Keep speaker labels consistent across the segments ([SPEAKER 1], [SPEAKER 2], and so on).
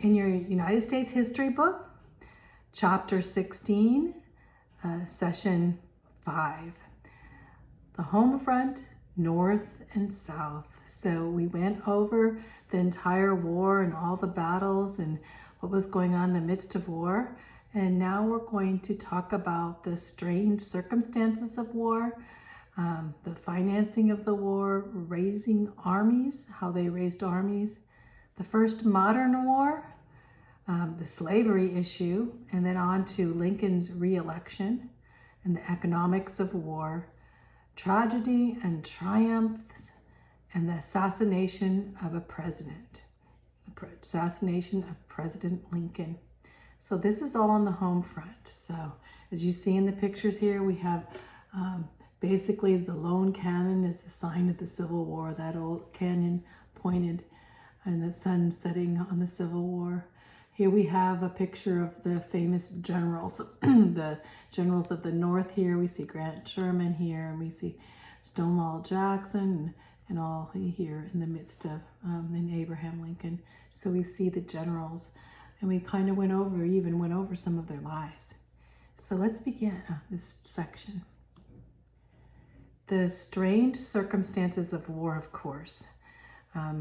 [SPEAKER 1] In your United States history book, chapter 16, session 5, the home front, North and South. So we went over the entire war and all the battles and what was going on in the midst of war. And now we're going to talk about the strange circumstances of war, the financing of the war, raising armies, how they raised armies, the first modern war, the slavery issue, and then on to Lincoln's re-election and the economics of war, tragedy and triumphs, and the assassination of a president, the assassination of President Lincoln. So this is all on the home front. So as you see in the pictures here, we have basically the lone cannon is the sign of the Civil War, that old cannon pointed and the sun setting on the Civil War. Here we have a picture of the famous generals, the generals of the North here. We see Grant Sherman here, and we see Stonewall Jackson and all here in the midst of and Abraham Lincoln. So we see the generals, and we kind of went over some of their lives. So let's begin this section. The strange circumstances of war, of course.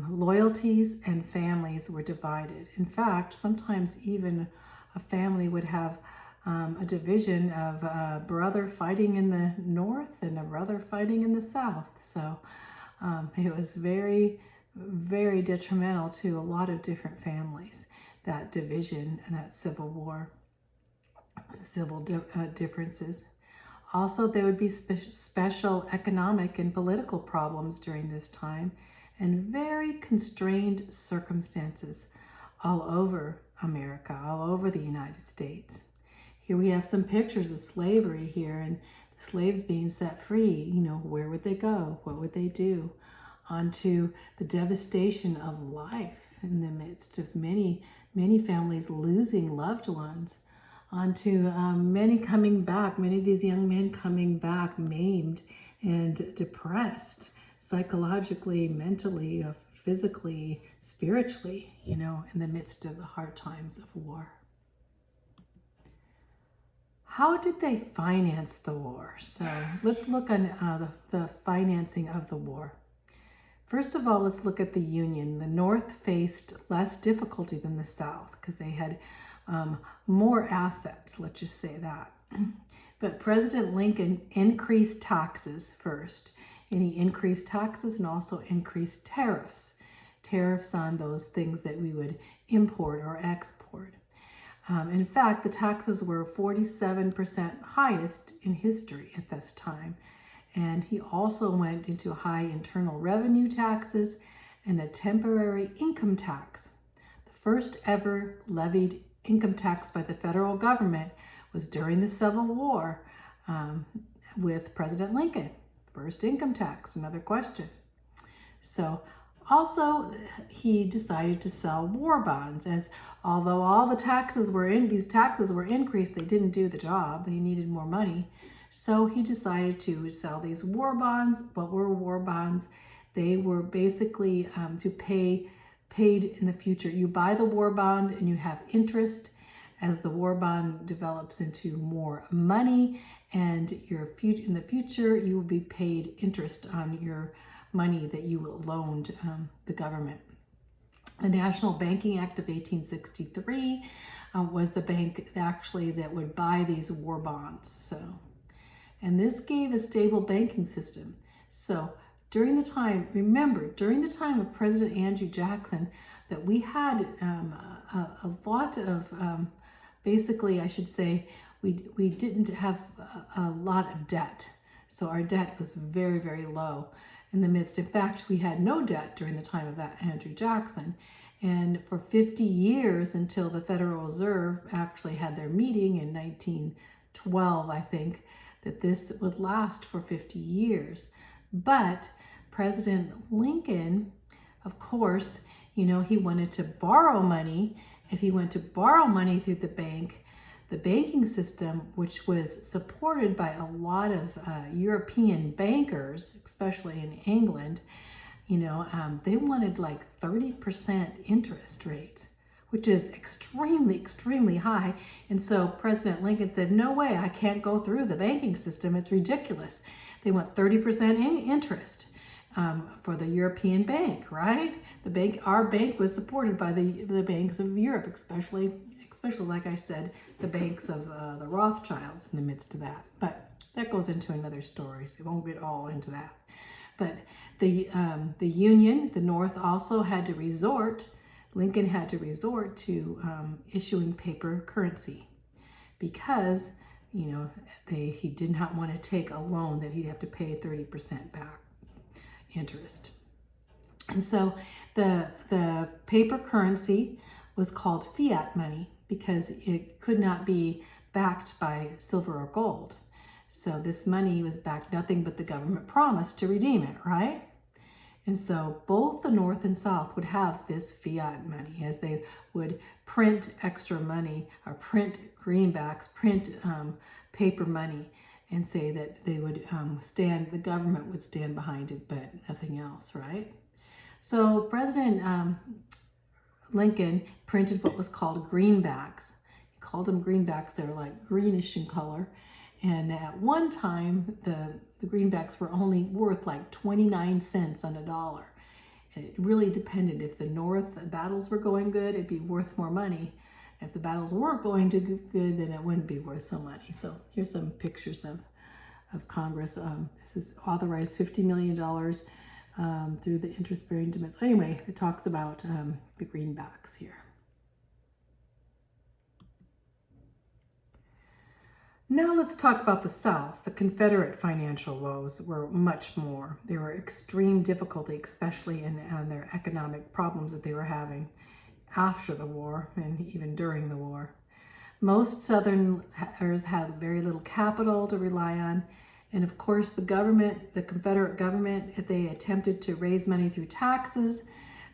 [SPEAKER 1] Loyalties and families were divided. In fact, sometimes even a family would have a division of a brother fighting in the north and a brother fighting in the south. So it was very, very detrimental to a lot of different families, that division and that civil war, civil differences. Also, there would be special economic and political problems during this time, and very constrained circumstances all over America, all over the United States. Here we have some pictures of slavery here, and the slaves being set free. Where would they go? What would they do? Onto the devastation of life in the midst of many, many families losing loved ones. Onto many coming back, many of these young men coming back maimed and depressed, psychologically, mentally, physically, spiritually, in the midst of the hard times of war. How did they finance the war? So let's look on the financing of the war. First of all, let's look at the Union. The North faced less difficulty than the South because they had more assets, let's just say that. But President Lincoln increased taxes first. And he increased taxes and also increased tariffs on those things that we would import or export. In fact, the taxes were 47% highest in history at this time. And he also went into high internal revenue taxes and a temporary income tax. The first ever levied income tax by the federal government was during the Civil War with President Lincoln. First income tax, another question. So also he decided to sell war bonds, as although all the taxes were these taxes were increased, they didn't do the job. He needed more money. So he decided to sell these war bonds. What were war bonds? They were basically to paid in the future. You buy the war bond and you have interest as the war bond develops into more money, and in the future you will be paid interest on your money that you loaned the government. The National Banking Act of 1863 was the bank actually that would buy these war bonds. And this gave a stable banking system. So during the time of President Andrew Jackson, that we had a lot of, basically I should say, we didn't have a lot of debt. So our debt was very, very low in the midst. In fact, we had no debt during the time of Andrew Jackson. And for 50 years, until the Federal Reserve actually had their meeting in 1912, I think, that this would last for 50 years. But President Lincoln, of course, he wanted to borrow money. If he went to borrow money through the banking system, which was supported by a lot of European bankers, especially in England, they wanted like 30% interest rates, which is extremely, extremely high. And so President Lincoln said, no way, I can't go through the banking system. It's ridiculous. They want 30% interest for the European bank, right? Our bank was supported by the banks of Europe, especially like I said, the banks of the Rothschilds in the midst of that. But that goes into another story, so we won't get all into that. But the Union, the North, also had to resort. Lincoln had to resort to issuing paper currency because, you know, he did not want to take a loan that he'd have to pay 30% back interest. And so the paper currency was called fiat money because it could not be backed by silver or gold. So this money was backed nothing but the government promised to redeem it, right? And so both the North and South would have this fiat money as they would print extra money or print greenbacks, print paper money, and say that they would the government would stand behind it, but nothing else, right? So President Lincoln printed what was called greenbacks. He called them greenbacks. They were like greenish in color. And at one time, the greenbacks were only worth like 29 cents on a dollar. And it really depended. If the North battles were going good, it'd be worth more money. If the battles weren't going too good, then it wouldn't be worth so money. So here's some pictures of Congress. This is authorized $50 million through the interest-bearing demands. Anyway, it talks about the greenbacks here. Now let's talk about the South. The Confederate financial woes were much more. They were extreme difficulty, especially in their economic problems that they were having after the war and even during the war. Most Southerners had very little capital to rely on. And of course, the Confederate government, if they attempted to raise money through taxes,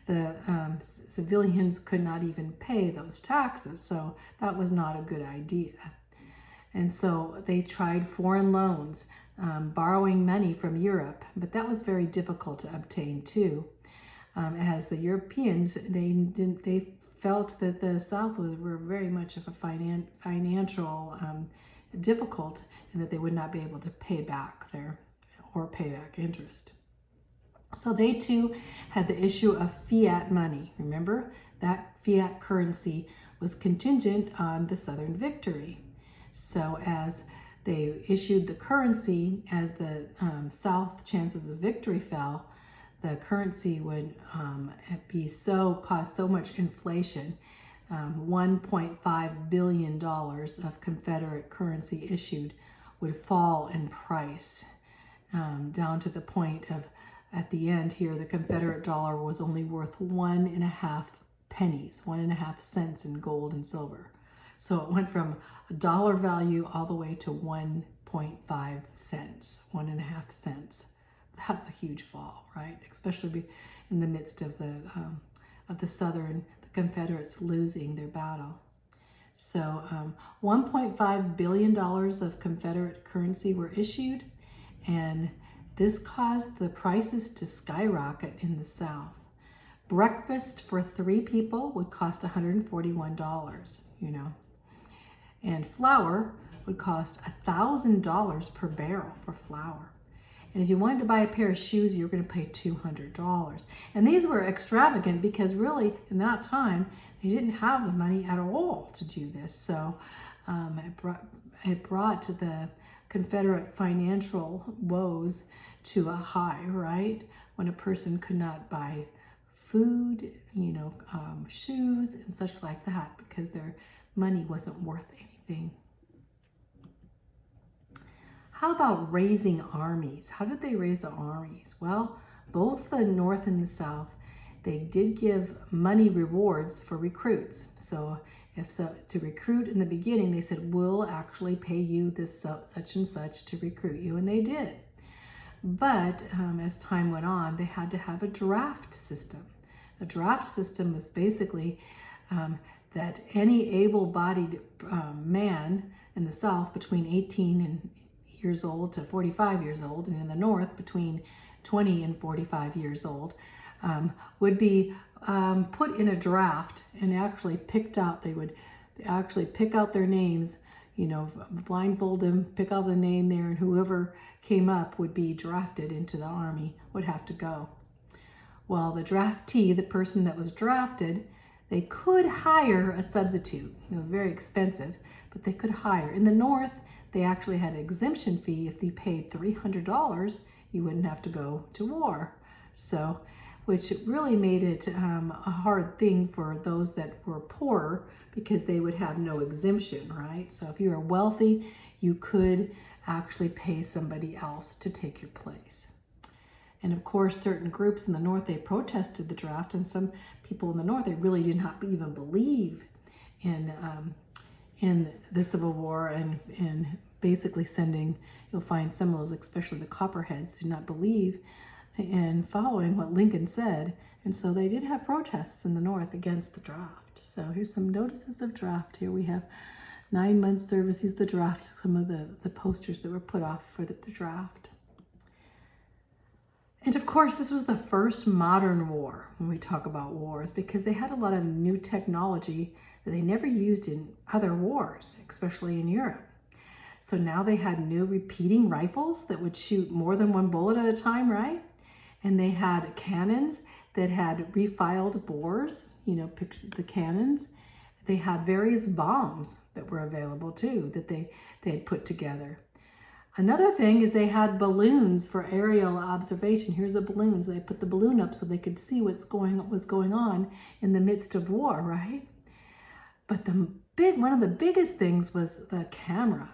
[SPEAKER 1] the civilians could not even pay those taxes. So that was not a good idea. And so they tried foreign loans, borrowing money from Europe, but that was very difficult to obtain too. As the Europeans, they felt that the South were very much of a financial difficult, and that they would not be able to pay back interest. So they too had the issue of fiat money. Remember, that fiat currency was contingent on the Southern victory. So as they issued the currency, as the South chances of victory fell, the currency would cause so much inflation. $1.5 billion of Confederate currency issued would fall in price down to the point of, at the end here, the Confederate dollar was only worth 1.5 pennies, 1.5 cents in gold and silver. So it went from a dollar value all the way to 1.5 cents, 1.5 cents. That's a huge fall, right? Especially in the midst of the Confederates losing their battle. So $1.5 billion of Confederate currency were issued, and this caused the prices to skyrocket in the South. Breakfast for 3 people would cost $141, and flour would cost $1,000 per barrel for flour. And if you wanted to buy a pair of shoes, you were going to pay $200. And these were extravagant because really, in that time, they didn't have the money at all to do this. So it brought the Confederate financial woes to a high, right? When a person could not buy food, shoes and such like that because their money wasn't worth anything. How about raising armies? How did they raise the armies? Well, both the North and the South, they did give money rewards for recruits. So to recruit in the beginning, they said, we'll actually pay you this such and such to recruit you, and they did. But as time went on, they had to have a draft system. A draft system was basically that any able-bodied man in the South between 18 years old to 45 years old, and in the North between 20 and 45 years old, would be put in a draft and actually picked out, they would actually pick out their names, you know, blindfold them, pick out the name there, and whoever came up would be drafted into the army, would have to go. Well, the draftee, the person that was drafted, they could hire a substitute. It was very expensive, but they could hire. In the North, they actually had an exemption fee. If you paid $300, you wouldn't have to go to war. So, which really made it a hard thing for those that were poorer, because they would have no exemption, right? So if you were wealthy, you could actually pay somebody else to take your place. And of course, certain groups in the North, they protested the draft, and some people in the North, they really did not even believe in the Civil War, and basically sending, you'll find some of those, especially the Copperheads, did not believe in following what Lincoln said. And so they did have protests in the North against the draft. So here's some notices of draft. Here we have 9 months service. Is the draft, some of the posters that were put off for the draft. And of course, this was the first modern war when we talk about wars, because they had a lot of new technology that they never used in other wars, especially in Europe. So now they had new repeating rifles that would shoot more than one bullet at a time, right? And they had cannons that had refiled bores, you know, picture the cannons. They had various bombs that were available too, that they had put together. Another thing is they had balloons for aerial observation. Here's a balloon. So they put the balloon up so they could see what's going on in the midst of war, right? But one of the biggest things was the camera,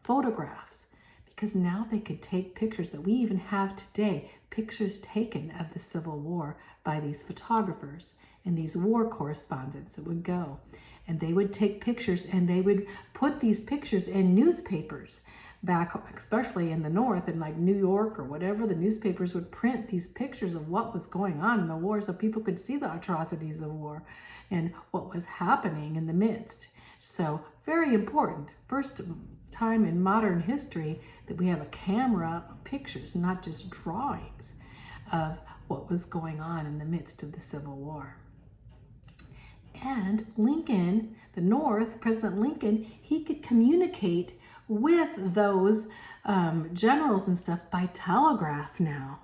[SPEAKER 1] photographs, because now they could take pictures that we even have today, pictures taken of the Civil War by these photographers and these war correspondents that would go. And they would take pictures, and they would put these pictures in newspapers back, especially in the North, in like New York or whatever. The newspapers would print these pictures of what was going on in the war, so people could see the atrocities of war and what was happening in the midst. So very important. First time in modern history that we have a camera of pictures, not just drawings of what was going on in the midst of the Civil War. And Lincoln, the North, President Lincoln, he could communicate with those generals and stuff by telegraph now.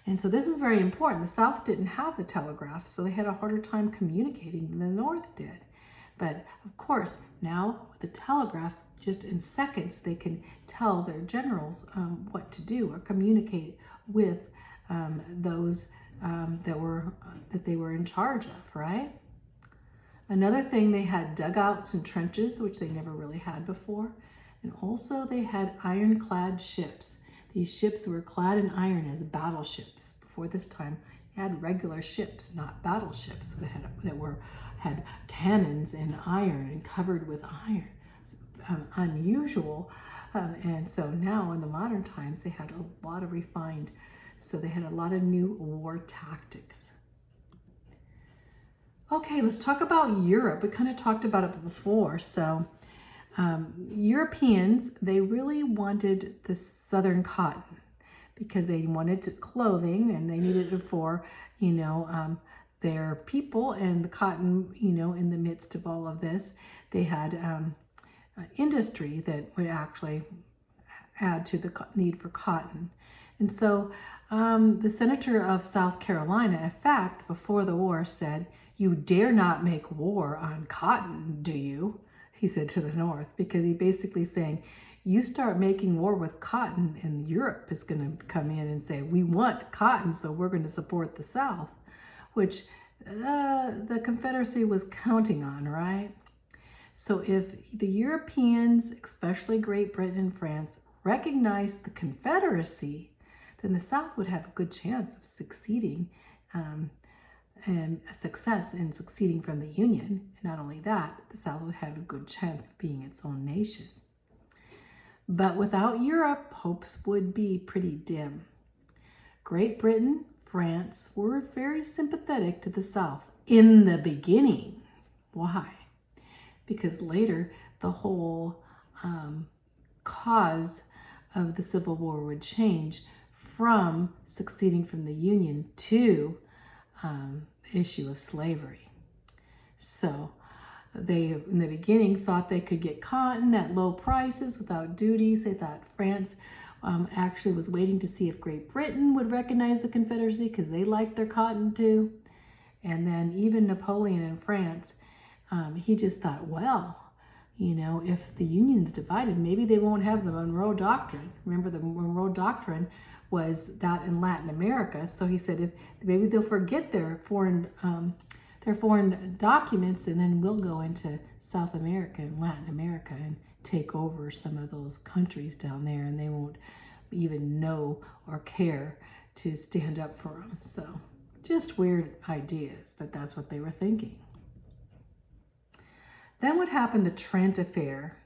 [SPEAKER 1] And so this is very important. The South didn't have the telegraph, so they had a harder time communicating than the North did. But of course, now with the telegraph, just in seconds, they can tell their generals what to do, or communicate with those that they were in charge of, right? Another thing, they had dugouts and trenches, which they never really had before. And also they had ironclad ships. These ships were clad in iron as battleships. Before this time, you had regular ships, not battleships, that had cannons and iron and covered with iron. Unusual. And so now in the modern times, they had a lot of refined, so they had a lot of new war tactics. Okay, let's talk about Europe. We kind of talked about it before. So Europeans, they really wanted the southern cotton because they wanted clothing, and they needed it for, their people. And the cotton, in the midst of all of this, they had industry that would actually add to the need for cotton. And so the senator of South Carolina, in fact, before the war said, "You dare not make war on cotton, do you?" He said to the North, because he basically saying, you start making war with cotton, and Europe is going to come in and say, we want cotton, so we're going to support the South, which the Confederacy was counting on, right? So if the Europeans, especially Great Britain and France, recognized the Confederacy, then the South would have a good chance of succeeding and a success in succeeding from the Union. And not only that, the South would have a good chance of being its own nation. But without Europe, hopes would be pretty dim. Great Britain, France were very sympathetic to the South in the beginning. Why? Because later the whole cause of the Civil War would change from succeeding from the Union to issue of slavery. So they, in the beginning, thought they could get cotton at low prices without duties. They thought France actually was waiting to see if Great Britain would recognize the Confederacy because they liked their cotton too. And then even Napoleon in France, he just thought, well, you know, if the Union's divided, maybe they won't have the Monroe Doctrine. Remember, the Monroe Doctrine was that in Latin America. So he said, if maybe they'll forget their foreign documents, and then we'll go into South America and Latin America and take over some of those countries down there, and they won't even know or care to stand up for them. So just weird ideas, but that's what they were thinking. Then what happened, the Trent Affair,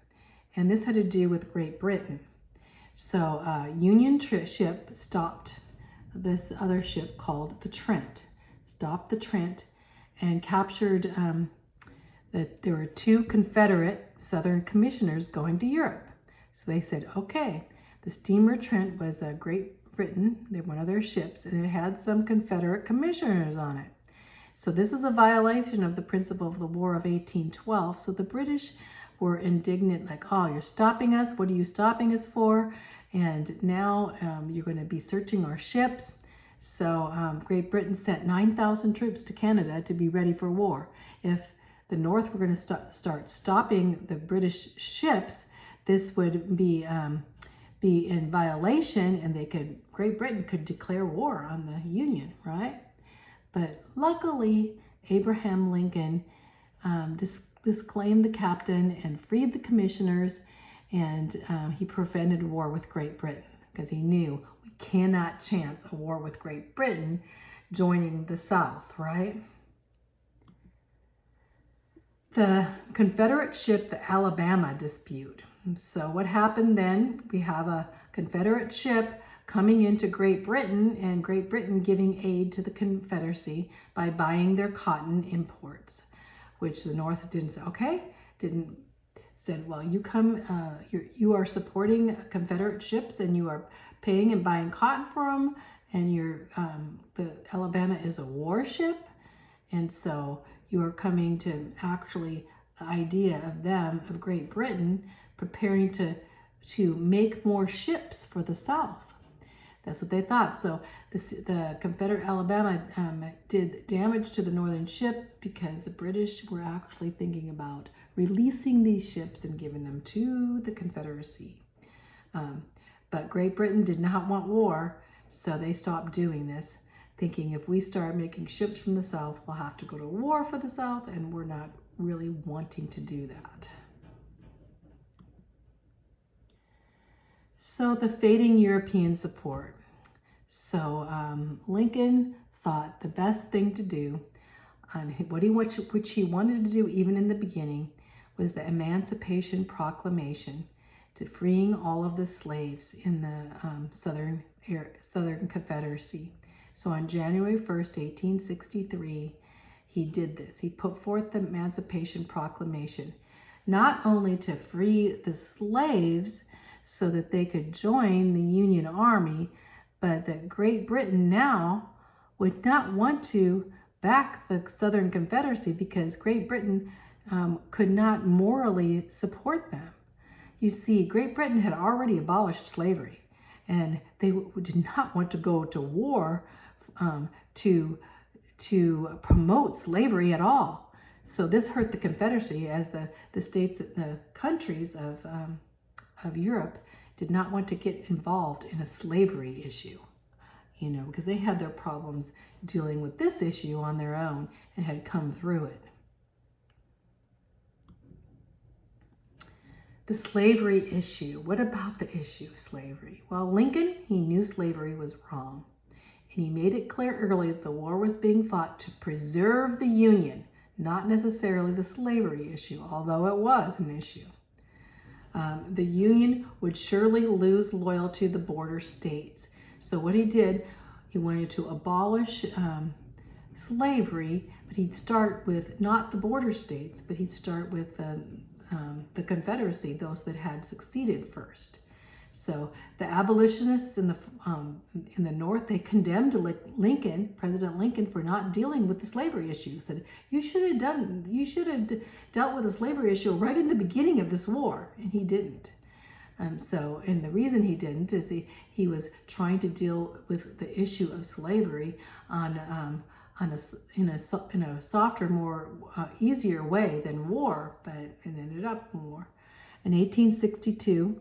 [SPEAKER 1] and this had to do with Great Britain. So Union ship stopped this other ship called the Trent, stopped the Trent and captured that there were 2 Confederate Southern commissioners going to Europe. So they said, okay, the steamer Trent was a Great Britain, one of their ships, and it had some Confederate commissioners on it. So this was a violation of the principle of the War of 1812. So the British were indignant, like, oh, you're stopping us. What are you stopping us for? And now you're going to be searching our ships. So Great Britain sent 9,000 troops to Canada to be ready for war. If the North were going to start stopping the British ships, this would be in violation, and Great Britain could declare war on the Union, right? But luckily, Abraham Lincoln disclaimed the captain and freed the commissioners, and he prevented war with Great Britain because he knew we cannot chance a war with Great Britain joining the South, right? The Confederate ship, the Alabama dispute. So what happened then? We have a Confederate ship coming into Great Britain, and Great Britain giving aid to the Confederacy by buying their cotton imports, which the North didn't say, okay, said, well, you come, you are supporting Confederate ships and you are paying and buying cotton for them, and the Alabama is a warship, and so you are coming to actually the idea of Great Britain preparing to make more ships for the South. That's what they thought. So the Confederate Alabama did damage to the northern ship because the British were actually thinking about releasing these ships and giving them to the Confederacy. But Great Britain did not want war, so they stopped doing this, thinking if we start making ships from the South, we'll have to go to war for the South, and we're not really wanting to do that. So the fading European support. So Lincoln thought the best thing to do, which he wanted to do even in the beginning, was the Emancipation Proclamation to freeing all of the slaves in the Southern Confederacy. So on January 1st, 1863, he did this. He put forth the Emancipation Proclamation, not only to free the slaves so that they could join the Union Army, but that Great Britain now would not want to back the Southern Confederacy because Great Britain could not morally support them. You see, Great Britain had already abolished slavery, and they did not want to go to war to promote slavery at all. So this hurt the Confederacy, as the states, the countries of Europe did not want to get involved in a slavery issue, because they had their problems dealing with this issue on their own and had come through it. The slavery issue. What about the issue of slavery? Well, Lincoln, he knew slavery was wrong, and he made it clear early that the war was being fought to preserve the Union, not necessarily the slavery issue, although it was an issue. The Union would surely lose loyalty to the border states. So what he did, he wanted to abolish slavery, but he'd start with not the border states, but he'd start with the Confederacy, those that had succeeded first. So the abolitionists in the North, they condemned Lincoln, President Lincoln, for not dealing with the slavery issue. Said you should have dealt with the slavery issue right in the beginning of this war, and he didn't. And the reason he didn't is he was trying to deal with the issue of slavery in a softer, more easier way than war, but it ended up war. In 1862,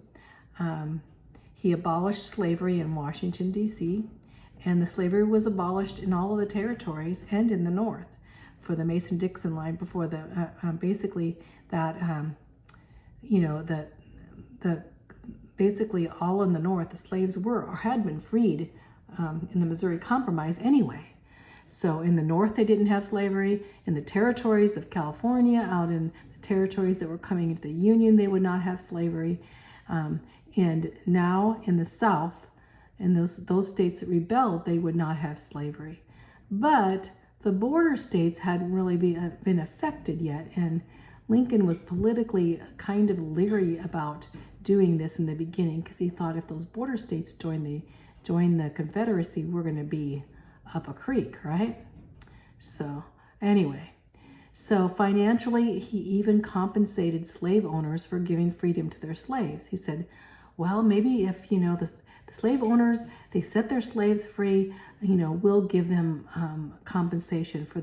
[SPEAKER 1] he abolished slavery in Washington, D.C., and the slavery was abolished in all of the territories and in the North. For the Mason-Dixon line, before the basically all in the North, the slaves were or had been freed in the Missouri Compromise anyway. So in the North, they didn't have slavery. In the territories of California, out in the territories that were coming into the Union, they would not have slavery. And now in the South, in those states that rebelled, they would not have slavery. But the border states hadn't really been affected yet, and Lincoln was politically kind of leery about doing this in the beginning because he thought if those border states join the Confederacy, we're going to be up a creek, right? So anyway, so financially, he even compensated slave owners for giving freedom to their slaves. He said, well, maybe if, the slave owners, they set their slaves free, we'll give them compensation for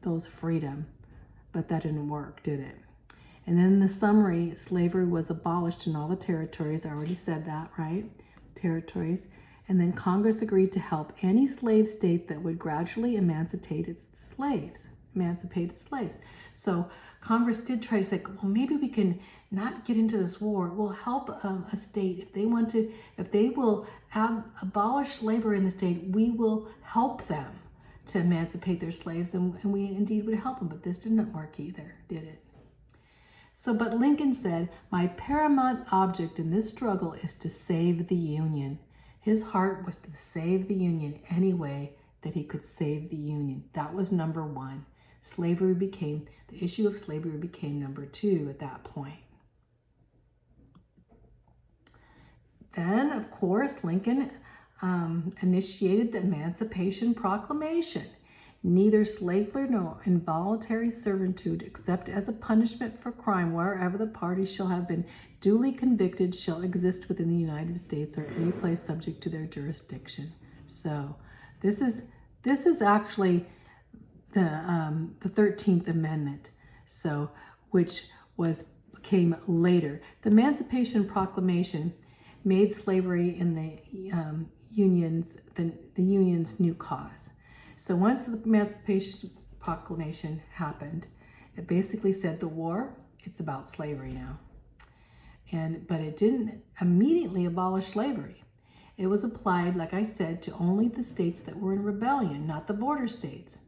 [SPEAKER 1] those freedom. But that didn't work, did it? And then in the summary, slavery was abolished in all the territories. I already said that, right? Territories. And then Congress agreed to help any slave state that would gradually emancipate its slaves. So Congress did try to say, well, maybe we can not get into this war. We'll help a state if they will abolish slavery in the state, we will help them to emancipate their slaves, and we indeed would help them. But this didn't work either, did it? But Lincoln said, my paramount object in this struggle is to save the Union. His heart was to save the Union any way that he could save the Union. That was number one. The issue of slavery became number two at that point. Then, of course, Lincoln initiated the Emancipation Proclamation. Neither slavery nor involuntary servitude, except as a punishment for crime, wherever the party shall have been duly convicted, shall exist within the United States or any place subject to their jurisdiction. So, this is actually the 13th Amendment. So, which came later. The Emancipation Proclamation made slavery in the Union's new cause. So once the Emancipation Proclamation happened, it basically said the war, it's about slavery now. But it didn't immediately abolish slavery. It was applied, like I said, to only the states that were in rebellion, not the border states.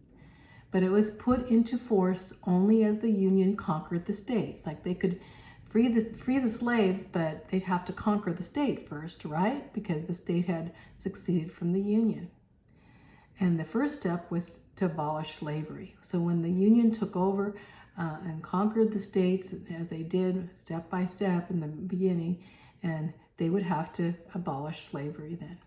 [SPEAKER 1] But it was put into force only as the Union conquered the states. Like they could free the slaves, but they'd have to conquer the state first, right? Because the state had seceded from the Union. And the first step was to abolish slavery. So when the Union took over and conquered the states, as they did step by step in the beginning, and they would have to abolish slavery then.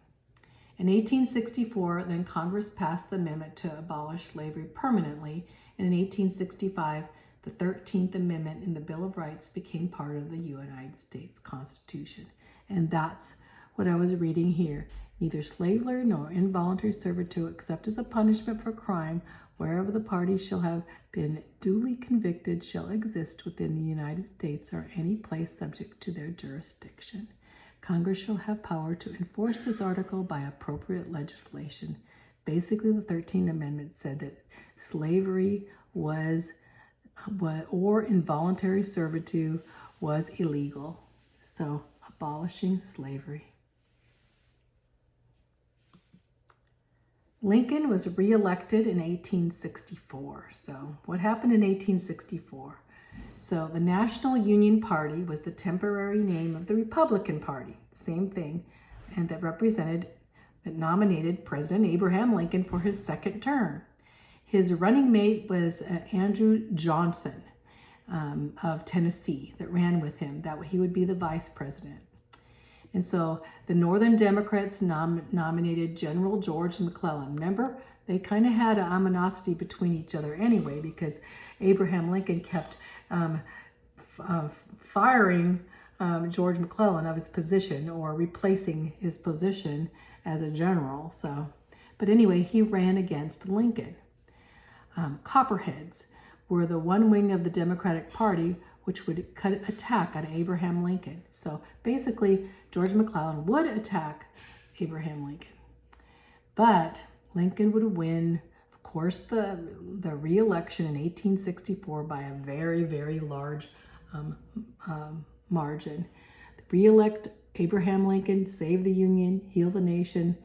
[SPEAKER 1] In 1864, then Congress passed the amendment to abolish slavery permanently, and in 1865, the 13th Amendment in the Bill of Rights became part of the United States Constitution. And that's what I was reading here. Neither slavery nor involuntary servitude, except as a punishment for crime, wherever the party shall have been duly convicted, shall exist within the United States or any place subject to their jurisdiction. Congress shall have power to enforce this article by appropriate legislation. Basically, the 13th Amendment said that slavery or involuntary servitude was illegal. So, abolishing slavery. Lincoln was reelected in 1864. So, what happened in 1864? So, the National Union Party was the temporary name of the Republican Party, same thing, and that nominated President Abraham Lincoln for his second term. His running mate was Andrew Johnson of Tennessee that ran with him, that he would be the vice president. And so the Northern Democrats nominated General George McClellan. Remember, they kind of had an animosity between each other anyway, because Abraham Lincoln kept firing George McClellan of his position, or replacing his position as a general. But anyway, he ran against Lincoln. Copperheads were the one wing of the Democratic Party which would attack on Abraham Lincoln. So basically, George McClellan would attack Abraham Lincoln. But Lincoln would win, of course, the re-election in 1864 by a very, very large margin. Re-elect Abraham Lincoln, save the Union, heal the nation,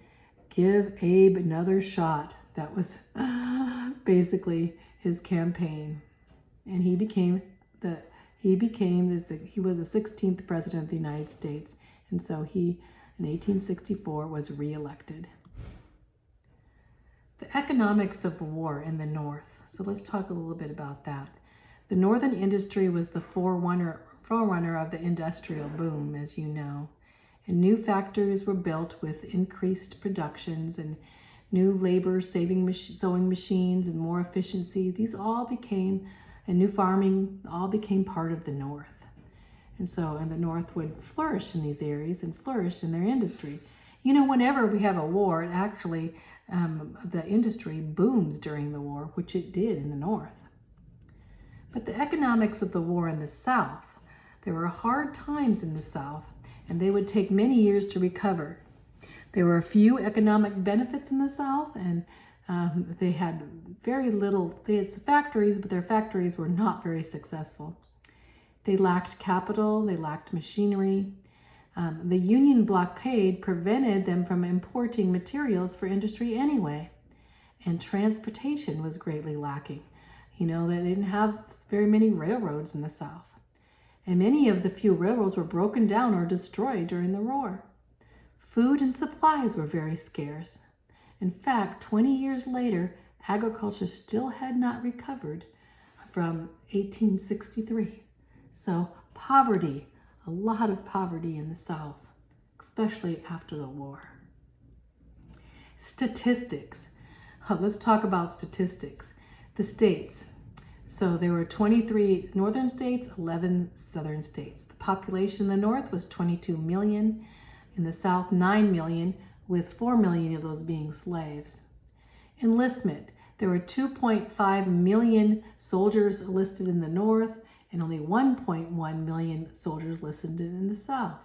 [SPEAKER 1] give Abe another shot. That was basically his campaign. And he was the 16th president of the United States. And so he, in 1864, was reelected. The economics of war in the North. So let's talk a little bit about that. The Northern industry was the forerunner of the industrial boom, as you know. And new factories were built with increased productions and new labor-saving sewing machines and more efficiency. These all became, and new farming, all became part of the North. And the North would flourish in these areas and flourish in their industry. You know, whenever we have a war, it actually, the industry booms during the war, which it did in the North. But the economics of the war in the South, there were hard times in the South, and they would take many years to recover. There were a few economic benefits in the South, and they had very little. They had some factories, but their factories were not very successful. They lacked capital, they lacked machinery. The Union blockade prevented them from importing materials for industry anyway, and transportation was greatly lacking. You know, they didn't have very many railroads in the South, and many of the few railroads were broken down or destroyed during the war. Food and supplies were very scarce. In fact, 20 years later, agriculture still had not recovered from 1863. So poverty, a lot of poverty in the South, especially after the war. Statistics. Let's talk about statistics. The states. So there were 23 northern states, 11 southern states. The population in the north was 22 million. In the south, 9 million, with 4 million of those being slaves. Enlistment. There were 2.5 million soldiers enlisted in the north and only 1.1 million soldiers enlisted in the south.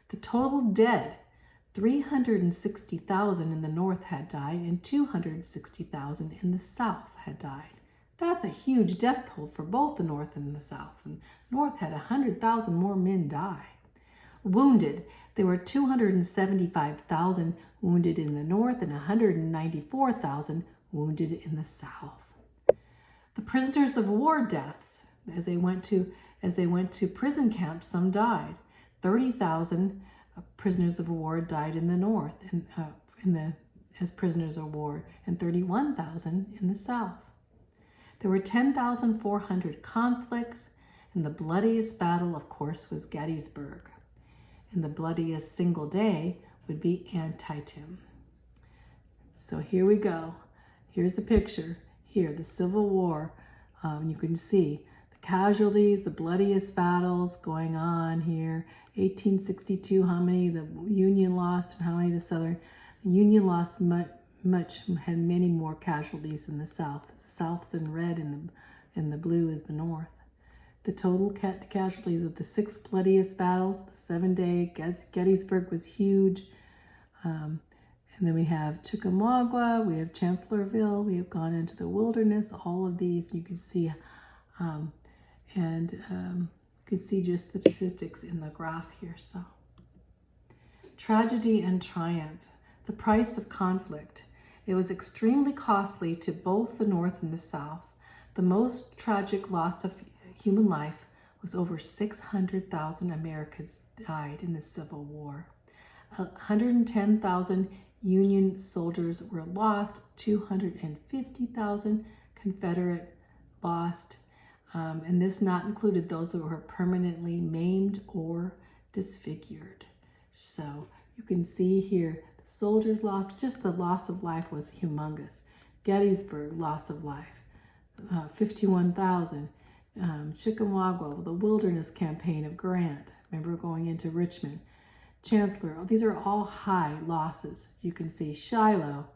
[SPEAKER 1] The total dead, 360,000 in the north had died and 260,000 in the south had died. That's a huge death toll for both the north and the south. And the north had 100,000 more men die. Wounded, there were 275,000 wounded in the north and 194,000 wounded in the south. The prisoners of war deaths, as they went to prison camps, some died. 30,000 prisoners of war died in the north as prisoners of war, and 31,000 in the south. There were 10,400 conflicts, and the bloodiest battle, of course, was Gettysburg. And the bloodiest single day would be Antietam. So here we go. Here's a picture. Here, the Civil War. You can see the casualties, the bloodiest battles going on here. 1862, how many the Union lost and how many the Southern. The Union lost had many more casualties than the South. The South's in red and the blue is the North. The total casualties of the 6 bloodiest battles, the 7-day, Gettysburg was huge. And then we have Chickamauga, we have Chancellorsville, we have gone into the wilderness, all of these you can see. You can see just the statistics in the graph here. So, tragedy and triumph, the price of conflict. It was extremely costly to both the North and the South. The most tragic loss of human life was over 600,000 Americans died in the Civil War. 110,000 Union soldiers were lost, 250,000 Confederate lost, and this not included those who were permanently maimed or disfigured. So you can see here, the soldiers lost, just the loss of life was humongous. Gettysburg, loss of life, 51,000. Chickamauga, the Wilderness Campaign of Grant, remember going into Richmond. Chancellor, these are all high losses. You can see Shiloh,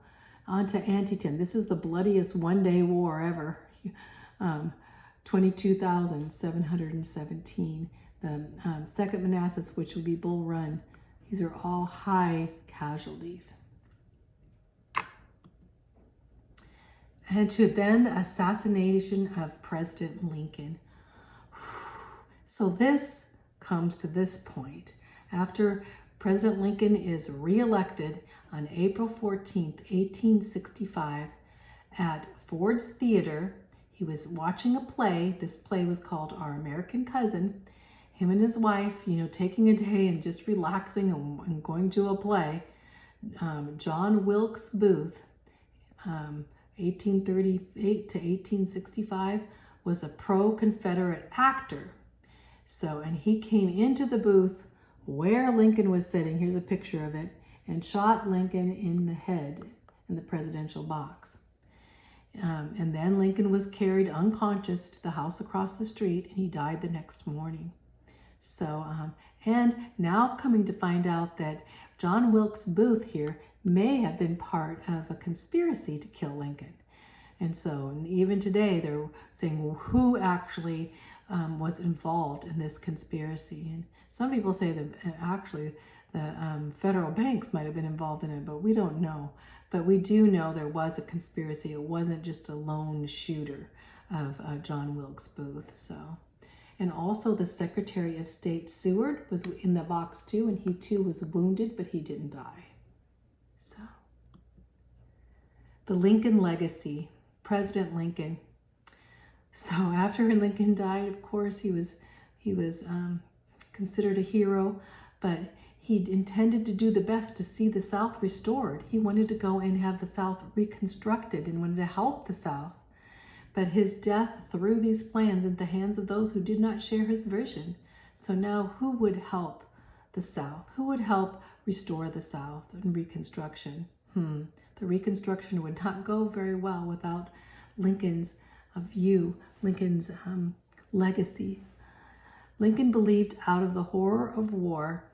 [SPEAKER 1] onto Antietam. This is the bloodiest one-day war ever. 22,717. The Second Manassas, which would be Bull Run. These are all high casualties. And to then the assassination of President Lincoln. So this comes to this point. After President Lincoln is reelected on April 14th, 1865 at Ford's Theater, he was watching a play. This play was called Our American Cousin. Him and his wife, taking a day and just relaxing and going to a play. John Wilkes Booth, 1838 to 1865, was a pro-Confederate actor. So, and he came into the booth where Lincoln was sitting, here's a picture of it, and shot Lincoln in the head in the presidential box. And then Lincoln was carried unconscious to the house across the street, and he died the next morning. So, and now coming to find out that John Wilkes Booth here may have been part of a conspiracy to kill Lincoln. And so even today they're saying, well, who actually was involved in this conspiracy? And some people say that actually the federal banks might have been involved in it, but we don't know. But we do know there was a conspiracy. It wasn't just a lone shooter of John Wilkes Booth. So, and also the Secretary of State Seward was in the box too, and he too was wounded, but he didn't die. So, the Lincoln legacy, President Lincoln. So after Lincoln died, of course, he was considered a hero, but he intended to do the best to see the South restored. He wanted to go and have the South reconstructed and wanted to help the South. But his death threw these plans into the hands of those who did not share his vision. So now who would help the South? Who would help restore the South and Reconstruction? The Reconstruction would not go very well without Lincoln's view, Lincoln's legacy. Lincoln believed out of the horror of war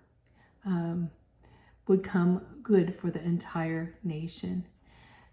[SPEAKER 1] would come good for the entire nation.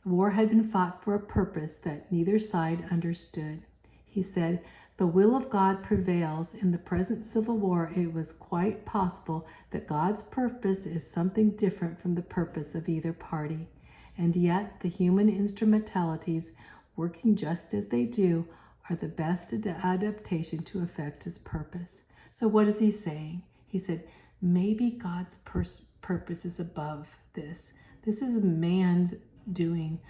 [SPEAKER 1] War had been fought for a purpose that neither side understood. He said, "The will of God prevails. In the present Civil War, it was quite possible that God's purpose is something different from the purpose of either party. And yet, the human instrumentalities, working just as they do, are the best adaptation to effect his purpose." So what is he saying? He said, maybe God's purpose is above this. This is man's doing,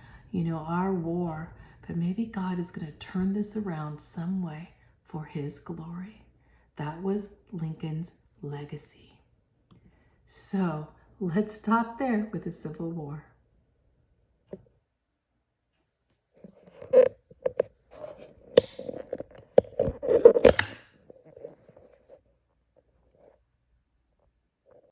[SPEAKER 1] our war. But maybe God is going to turn this around some way for his glory. That was Lincoln's legacy. So let's stop there with the Civil War.